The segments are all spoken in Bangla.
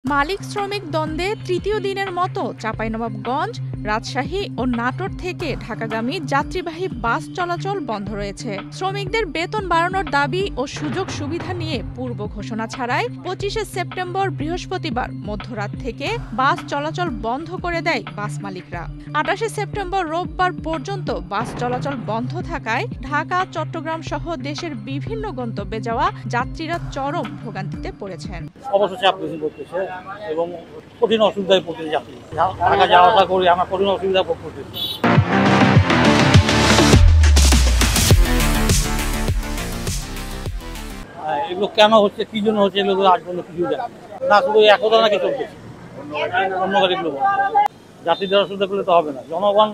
মালিক শ্রমিক দ্বন্দ্বে তৃতীয় দিনের মতো চাঁপাইনবাবগঞ্জ, রাজশাহী ও নাটোর থেকে ঢাকাগামী যাত্রীবাহী বাস চলাচল বন্ধ রয়েছে। শ্রমিকদের বেতন বাড়ানোর দাবি ও সুযোগ সুবিধা নিয়ে পূর্ব ঘোষণা ছাড়াই ২৫শে সেপ্টেম্বর বৃহস্পতিবার মধ্যরাত থেকে বাস চলাচল বন্ধ করে দেয় বাস মালিকরা। ২৮শে সেপ্টেম্বর রোববার পর্যন্ত বাস চলাচল বন্ধ থাকায় ঢাকা, চট্টগ্রাম সহ দেশের বিভিন্ন গন্তব্যে যাওয়া যাত্রীরা চরম ভোগান্তিতে পড়েছেন। এবং কঠিন অসুবিধায় পড়তেছে যাত্রী। ঢাকা যাওয়া আসা করি, আমরা কঠিন অসুবিধা ভোগ করতেছি। এগুলো কেন হচ্ছে, কি জন্য হচ্ছে, এগুলো আজ পর্যন্ত কিছু জানি না। শুধু একদা নাকি চলতেছে, অন্য গাড়িগুলো যাত্রীদের অসুবিধা করলে তো হবে না। জনগণ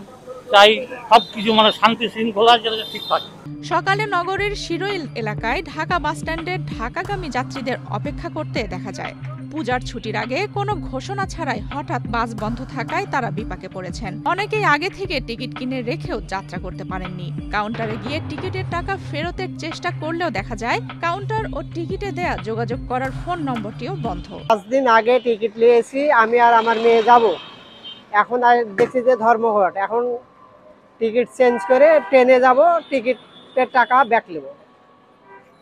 চাই সবকিছু শান্তি শৃঙ্খলা যেটা ঠিক থাকে। সকালে নগরের শিরোইল এলাকায় ঢাকা বাসস্ট্যান্ডে ঢাকাগামী যাত্রীদের অপেক্ষা করতে দেখা যায়। পূজার ছুটির আগে কোনো ঘোষণা ছাড়াই হঠাৎ বাস বন্ধ থাকায় তারা বিপাকে পড়েছেন। অনেকেই আগে থেকে টিকিট কিনে রেখেও যাত্রা করতে পারেননি। কাউন্টারে গিয়ে টিকিটের টাকা ফেরতের চেষ্টা করলেও দেখা যায় কাউন্টার ও টিকিটে দেয়া যোগাযোগ করার ফোন নম্বরটিও বন্ধ। 5 দিন আগে টিকিট নিয়েছি, আমি আর আমার মেয়ে যাব। এখন আর দেখছি যে ধর্মঘট, এখন টিকিট চেঞ্জ করে ট্রেনে যাব, টিকিটের টাকা ব্যাক নেব।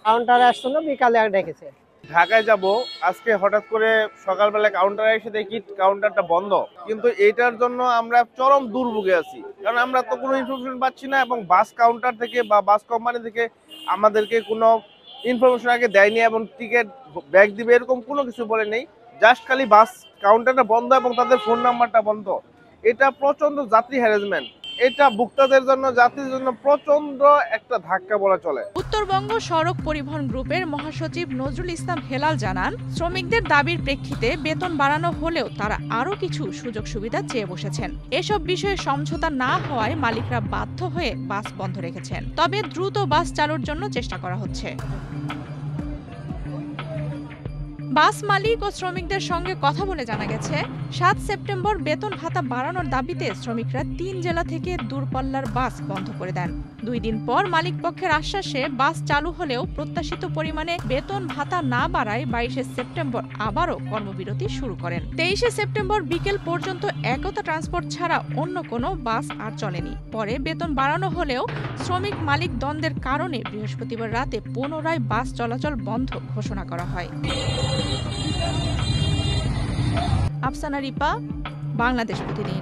কাউন্টারে আসছে না, বিকালে ডেকেছে। ঢাকায় যাব, আজকে হঠাৎ করে সকালবেলা কাউন্টারে এসে দেখি কাউন্টারটা বন্ধ। কিন্তু এইটার জন্য আমরা চরম দুর্ভোগে আছি, কারণ আমরা তো কোনো ইনফরমেশন পাচ্ছি না, এবং বাস কাউন্টার থেকে বা বাস কোম্পানি থেকে আমাদেরকে কোনো ইনফরমেশন আগে দেয়নি, এবং টিকিট ব্যাক দিবে এরকম কোনো কিছু বলে নেই। জাস্ট খালি বাস কাউন্টারটা বন্ধ এবং তাদের ফোন নাম্বারটা বন্ধ। এটা প্রচন্ড যাত্রী হ্যারাসমেন্ট। এটা ভোক্তাদের জন্য, যাত্রীদের জন্য প্রচন্ড একটা ধাক্কা বলা চলে। উত্তরবঙ্গ সড়ক পরিবহন গ্রুপের মহাসচিব নজরুল ইসলাম হেলাল জানান, শ্রমিকদের দাবির প্রেক্ষিতে বেতন বাড়ানো হলেও তারা আরও কিছু সুযোগ সুবিধা চেয়ে বসেছেন। এসব বিষয়ে সমঝোতা না হওয়ায় মালিকরা বাধ্য হয়ে বাস বন্ধ রেখেছেন। তবে দ্রুত বাস চালুর জন্য চেষ্টা করা হচ্ছে। বাস মালিক ও শ্রমিকদের সঙ্গে কথা বলে জানা গেছে, ৭ সেপ্টেম্বর বেতন ভাতা বাড়ানোর দাবিতে শ্রমিকরা ৩ জেলা থেকে দূরপাল্লার বাস বন্ধ করে দেন। ২ দিন পর মালিক পক্ষের আশ্বাসে বাস চালু হলেও প্রত্যাশিত পরিমাণে বেতন ভাতা না বাড়ায় ২২শে সেপ্টেম্বর আবারও কর্মবিরতি শুরু করেন। ২৩শে সেপ্টেম্বর বিকেল পর্যন্ত একতা ট্রান্সপোর্ট ছাড়া অন্য কোনো বাস আর চলেনি। পরে বেতন বাড়ানো হলেও শ্রমিক মালিক দ্বন্দ্বের কারণে বৃহস্পতিবার রাতে পুনরায় বাস চলাচল বন্ধ ঘোষণা করা হয়। আফসানা রিপা, বাংলাদেশ প্রতিদিন।